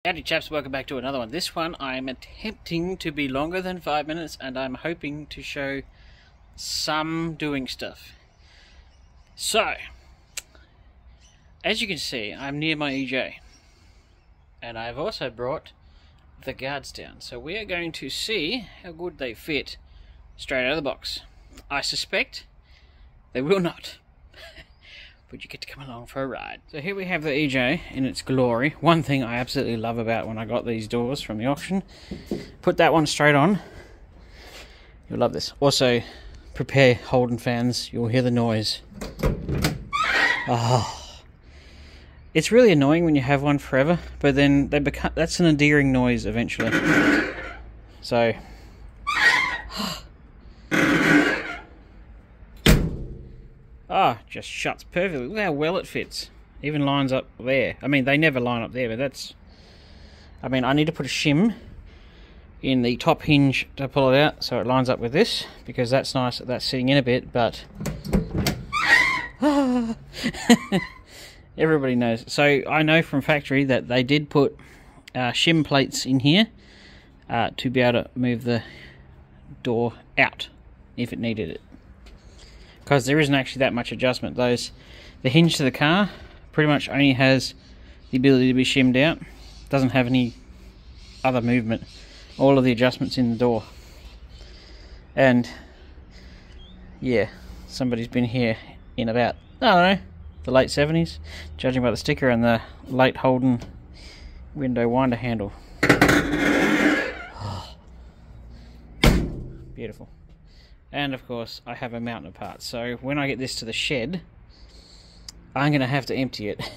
Howdy chaps, welcome back to another one. This one I'm attempting to be longer than 5 minutes, and I'm hoping to show some doing stuff. So, as you can see, I'm near my EJ, and I've also brought the guards down. So we are going to see how good they fit straight out of the box. I suspect they will not. But you get to come along for a ride. So here we have the EJ in its glory. One thing I absolutely love about when I got these doors from the auction, put that one straight on. You'll love this. Also, prepare Holden fans, you'll hear the noise. Oh, it's really annoying when you have one forever, but then they become, that's an endearing noise eventually. So, just shuts perfectly. Look how well it fits. Even lines up there. I mean, they never line up there, but that's... I mean, I need to put a shim in the top hinge to pull it out so it lines up with this, because that's nice that that's sitting in a bit, but... Everybody knows. So, I know from factory that they did put shim plates in here to be able to move the door out if it needed it. Because there isn't actually that much adjustment. The hinge to the car pretty much only has the ability to be shimmed out. Doesn't have any other movement. All of the adjustments in the door. And yeah, somebody's been here in about, I don't know, the late 70s, judging by the sticker and the late Holden window winder handle. Beautiful. And of course I have a mountain of parts, so when I get this to the shed I'm going to have to empty it.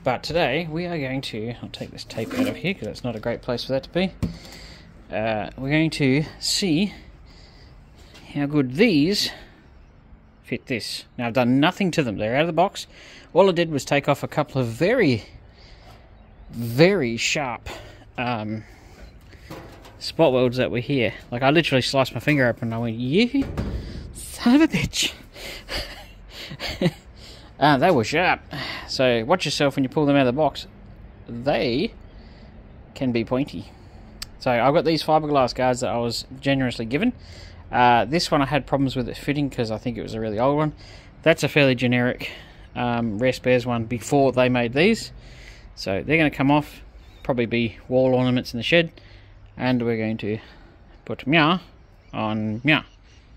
But today we are going to, I'll take this tape out of here because it's not a great place for that to be. We're going to see how good these fit this. Now I've done nothing to them, they're out of the box. All I did was take off a couple of very, very sharp spot welds that were here. Like, I literally sliced my finger open and I went, you son of a bitch. They were sharp. So watch yourself when you pull them out of the box. They can be pointy. So I've got these fiberglass guards that I was generously given. This one I had problems with it fitting because I think it was a really old one. That's a fairly generic Rare Spares one before they made these. So they're going to come off, probably be wall ornaments in the shed. And we're going to put meow on meow.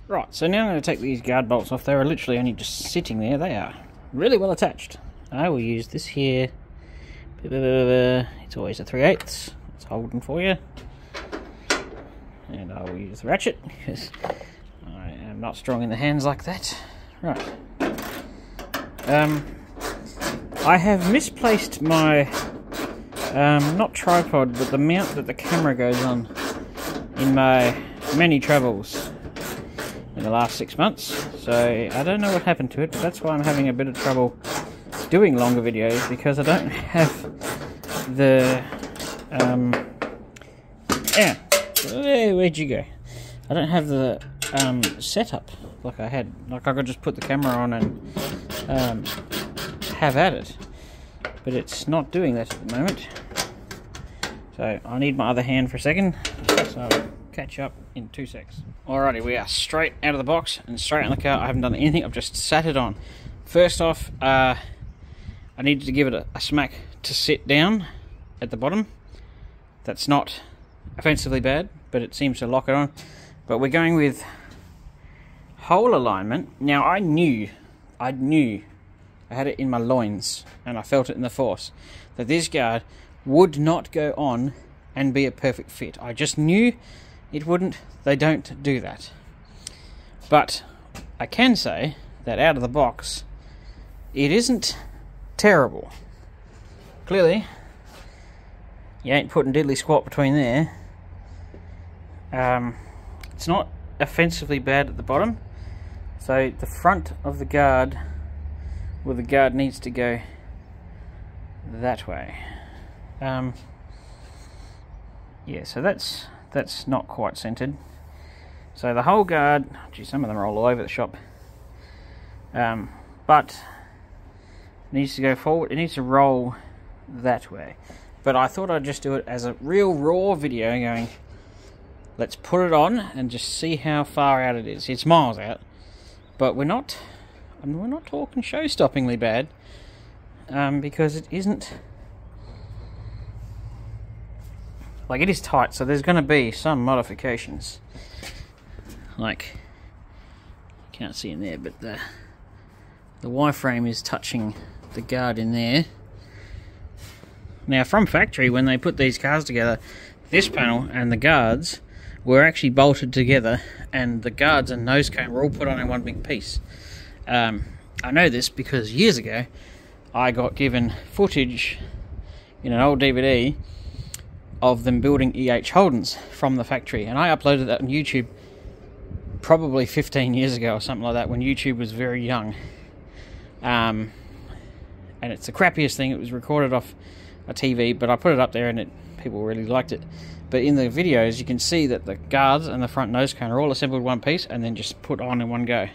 Right, so now I'm going to take these guard bolts off. They were literally only just sitting there. They are really well attached. I will use this here. It's always a 3/8. It's Holden for you. And I will use the ratchet because I am not strong in the hands like that. Right. I have misplaced my... not tripod, but the mount that the camera goes on in my many travels in the last 6 months. So I don't know what happened to it, but that's why I'm having a bit of trouble doing longer videos, because I don't have the where'd you go? I don't have the setup like I had. Like, I could just put the camera on and have at it, but it's not doing that at the moment. So I need my other hand for a second, so I'll catch up in 2 secs. Alrighty, we are straight out of the box and straight in the car. I haven't done anything, I've just sat it on. First off, I needed to give it a smack to sit down at the bottom. That's not offensively bad, but it seems to lock it on. But we're going with hole alignment. Now I knew, I had it in my loins, and I felt it in the force, that this guard would not go on and be a perfect fit. I just knew it wouldn't. They don't do that. But I can say that out of the box, it isn't terrible. Clearly, you ain't putting diddly squat between there. It's not offensively bad at the bottom. So the front of the guard, well, the guard needs to go that way. Yeah, so that's not quite centered. So the whole guard, gee, some of them are all over the shop. But it needs to go forward. It needs to roll that way. but I thought I'd just do it as a real raw video going, let's put it on and just see how far out it is. It's miles out, but we're not talking show-stoppingly bad, because it isn't, like, it is tight, so there's going to be some modifications. Like, you can't see in there, but the Y-frame is touching the guard in there. Now, from factory, when they put these cars together, this panel and the guards were actually bolted together, and the guards and nose cone were all put on in one big piece. I know this because years ago I got given footage in an old DVD of them building EH Holdens from the factory, and I uploaded that on YouTube probably 15 years ago or something like that, when YouTube was very young. And it's the crappiest thing. It was recorded off a TV, but I put it up there and people really liked it. But in the videos you can see that the guards and the front nose cone are all assembled in one piece and then just put on in one go.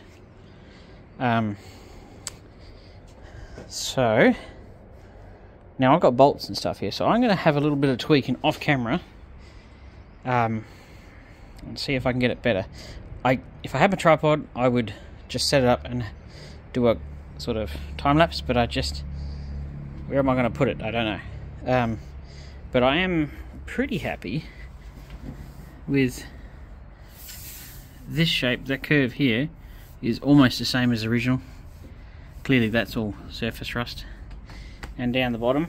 So now I've got bolts and stuff here, so I'm going to have a little bit of tweaking off camera, and see if I can get it better. If I had a tripod, I would just set it up and do a sort of time lapse, but where am I going to put it? I don't know. But I am pretty happy with this shape. That curve here is almost the same as the original. Clearly that's all surface rust. And down the bottom,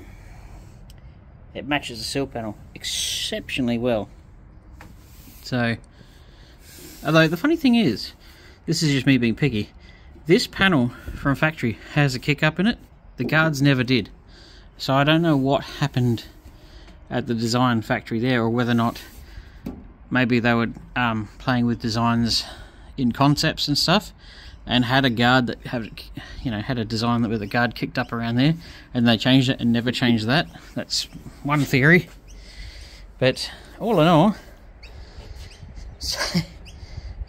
it matches the sill panel exceptionally well. So, although the funny thing is, this is just me being picky, this panel from factory has a kick up in it. The guards never did. So I don't know what happened at the design factory there, or whether or not maybe they were playing with designs in concepts and stuff, and had a guard that had a design that with a guard kicked up around there, and they changed it and never changed that. That's one theory. But all in all,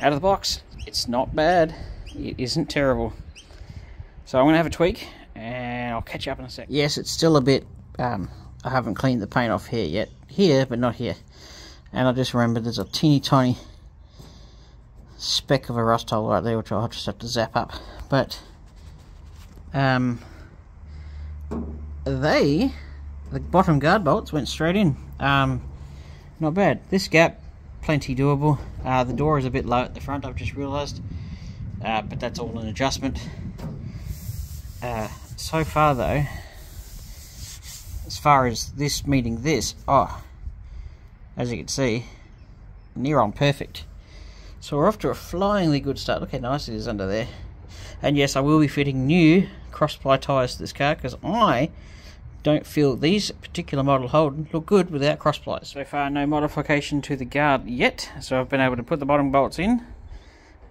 out of the box, it's not bad. It isn't terrible. So I'm going to have a tweak, and I'll catch you up in a sec. Yes, it's still a bit, I haven't cleaned the paint off here yet. Here, but not here. And I just remembered there's a teeny tiny speck of a rust hole right there, which I'll just have to zap up. But, the bottom guard bolts went straight in. Not bad. This gap, plenty doable. The door is a bit low at the front, I've just realised. But that's all an adjustment. So far though, as far as this meeting this, as you can see, near on perfect. So we're off to a flyingly good start. Look how nice it is under there. And yes, I will be fitting new cross-ply tyres to this car, because I don't feel these particular model Holden look good without cross-plies. So far, no modification to the guard yet, so I've been able to put the bottom bolts in.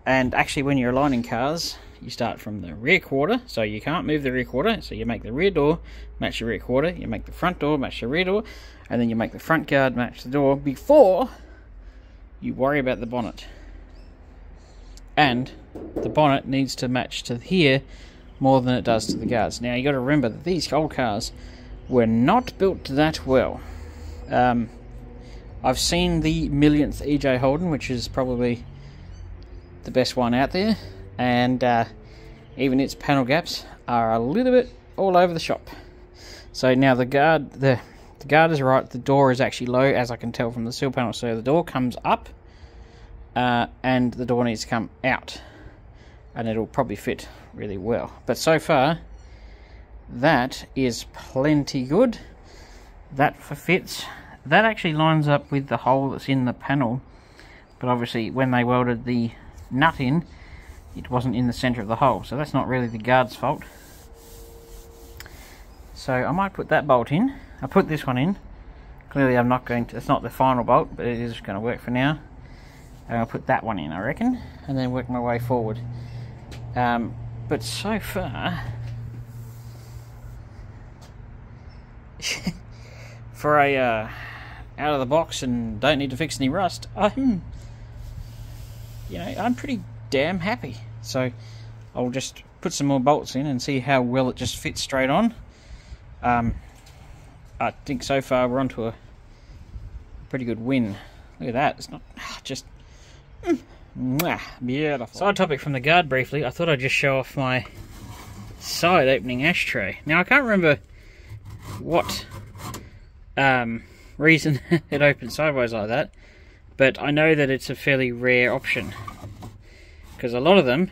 And actually, when you're aligning cars, you start from the rear quarter, so you can't move the rear quarter, so you make the rear door match the rear quarter, you make the front door match the rear door, and then you make the front guard match the door before you worry about the bonnet. And the bonnet needs to match to here more than it does to the guards. Now you got to remember that these old cars were not built that well. I've seen the millionth EJ Holden, which is probably the best one out there, and even its panel gaps are a little bit all over the shop. So now the guard is right, the door is actually low, as I can tell from the sill panel, so the door comes up, and the door needs to come out, and it'll probably fit really well. But so far, that is plenty good. That fits. That actually lines up with the hole that's in the panel, but obviously when they welded the nut in, it wasn't in the center of the hole, so that's not really the guard's fault. So I might put that bolt in. I put this one in. Clearly I'm not going to, it's not the final bolt, but it is going to work for now. And I'll put that one in, I reckon, and then work my way forward. But so far, for a out of the box and don't need to fix any rust, I'm pretty damn happy. So I'll just put some more bolts in and see how well it just fits straight on. I think so far we're onto a pretty good win. Look at that. It's not just beautiful. Side topic from the guard briefly. I thought I'd just show off my side opening ashtray. Now I can't remember what reason it opens sideways like that, but I know that it's a fairly rare option, because a lot of them,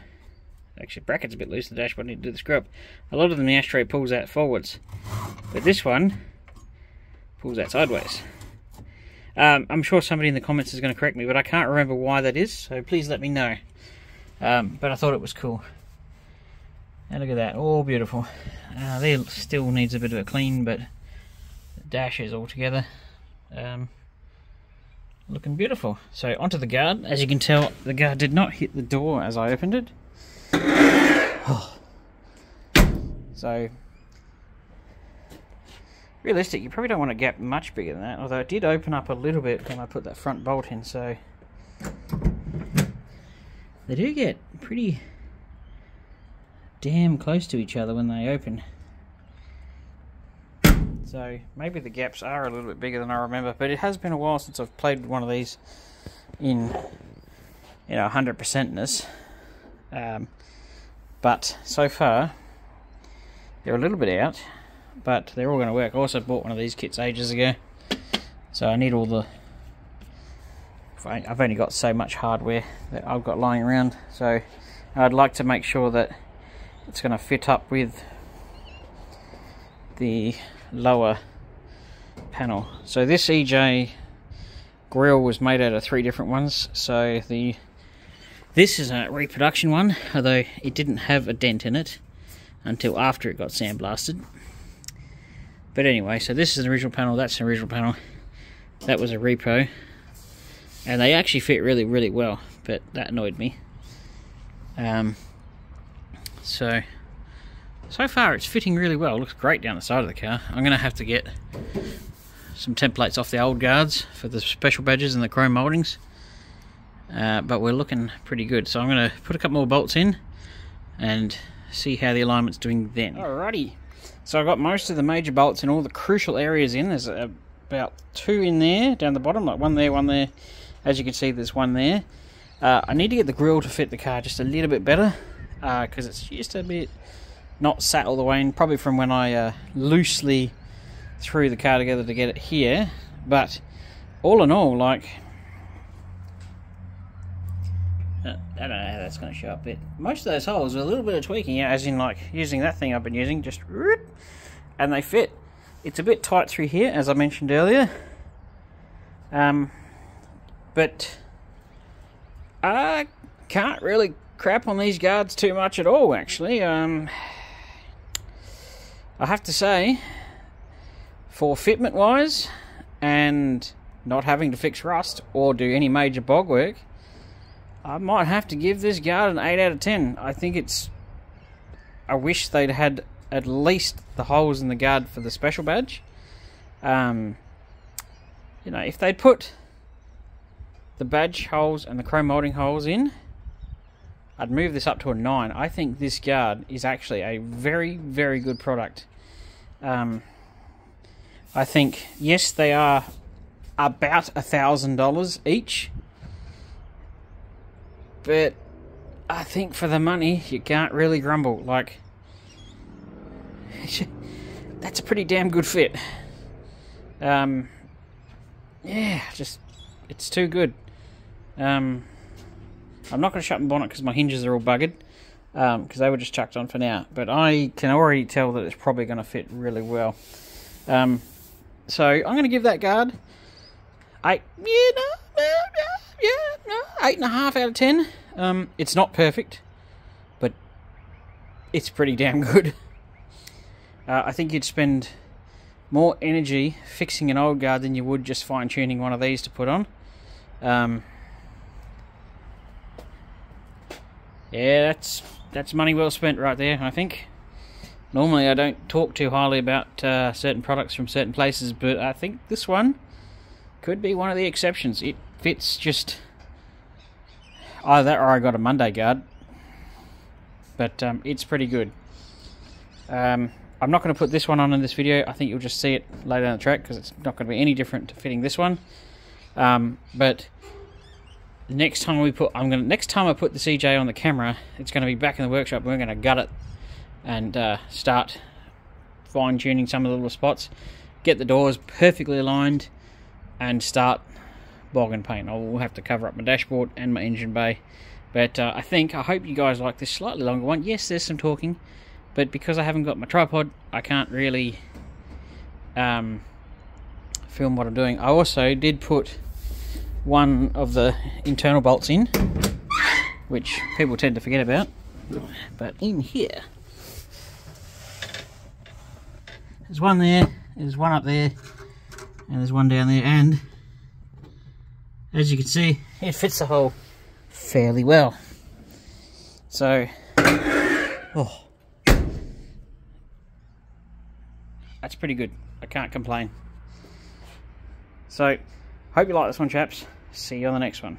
actually bracket's a bit loose, the dashboard, I need to do the screw up. A lot of them the ashtray pulls out forwards, but this one pulls out sideways. I'm sure somebody in the comments is going to correct me, but I can't remember why that is, so please let me know. But I thought it was cool. And look at that, all beautiful. There still needs a bit of a clean, but the dash is all together. Looking beautiful. So onto the guard. As you can tell, the guard did not hit the door as I opened it. So realistic, you probably don't want a gap much bigger than that, although it did open up a little bit when I put that front bolt in, so they do get pretty damn close to each other when they open. So maybe the gaps are a little bit bigger than I remember, but it has been a while since I've played one of these in 100%ness. But so far they're a little bit out, but they're all going to work. I also bought one of these kits ages ago, so I need all the... I've only got so much hardware that I've got lying around, so I'd like to make sure that it's going to fit up with the lower panel. So this EJ grill was made out of 3 different ones, so this is a reproduction one, although it didn't have a dent in it until after it got sandblasted. But anyway, so this is an original panel, that's an original panel, that was a repo, and they actually fit really, really well, but that annoyed me. So far it's fitting really well. It looks great down the side of the car. I'm going to have to get some templates off the old guards for the special badges and the chrome mouldings, but we're looking pretty good. So I'm going to put a couple more bolts in and see how the alignment's doing then. Alrighty, so I've got most of the major bolts in all the crucial areas in. There's about 2 in there down the bottom, like one there. As you can see, there's one there. I need to get the grille to fit the car just a little bit better, because it's just a bit not sat all the way in, probably from when I loosely threw the car together to get it here. But all in all, like, I don't know how that's going to show up, but most of those holes are a little bit of tweaking, yeah, as in like using that thing I've been using, just and they fit. It's a bit tight through here, as I mentioned earlier, but I can't really crap on these guards too much at all, actually. I have to say, for fitment wise and not having to fix rust or do any major bog work, I might have to give this guard an 8 out of 10. I think it's... I wish they'd had at least the holes in the guard for the special badge. You know, if they'd put the badge holes and the chrome moulding holes in, I'd move this up to a 9. I think this guard is actually a very, very good product. I think, yes, they are about $1,000 each, but I think for the money, you can't really grumble. Like, that's a pretty damn good fit. Yeah, just, it's too good. I'm not going to shut my bonnet because my hinges are all buggered, because they were just chucked on for now. But I can already tell that it's probably going to fit really well. So I'm going to give that guard 8.5 out of 10. It's not perfect, but it's pretty damn good. I think you'd spend more energy fixing an old guard than you would just fine-tuning one of these to put on. Yeah, that's money well spent right there, I think. Normally I don't talk too highly about certain products from certain places, but I think this one could be one of the exceptions. It fits just... either that or I got a Monday guard. But it's pretty good. I'm not going to put this one on in this video. I think you'll just see it later down the track because it's not going to be any different to fitting this one. But next time I put the CJ on the camera, it's going to be back in the workshop. We're going to gut it and start fine-tuning some of the little spots, get the doors perfectly aligned, and start bogging paint. I'll have to cover up my dashboard and my engine bay. But I hope you guys like this slightly longer one. Yes, there's some talking, but because I haven't got my tripod, I can't really film what I'm doing. I also did put one of the internal bolts in, which people tend to forget about. But in here, there's one there, there's one up there, and there's one down there, and as you can see, it fits the hole fairly well. So, that's pretty good. I can't complain. So, hope you like this one, chaps. See you on the next one.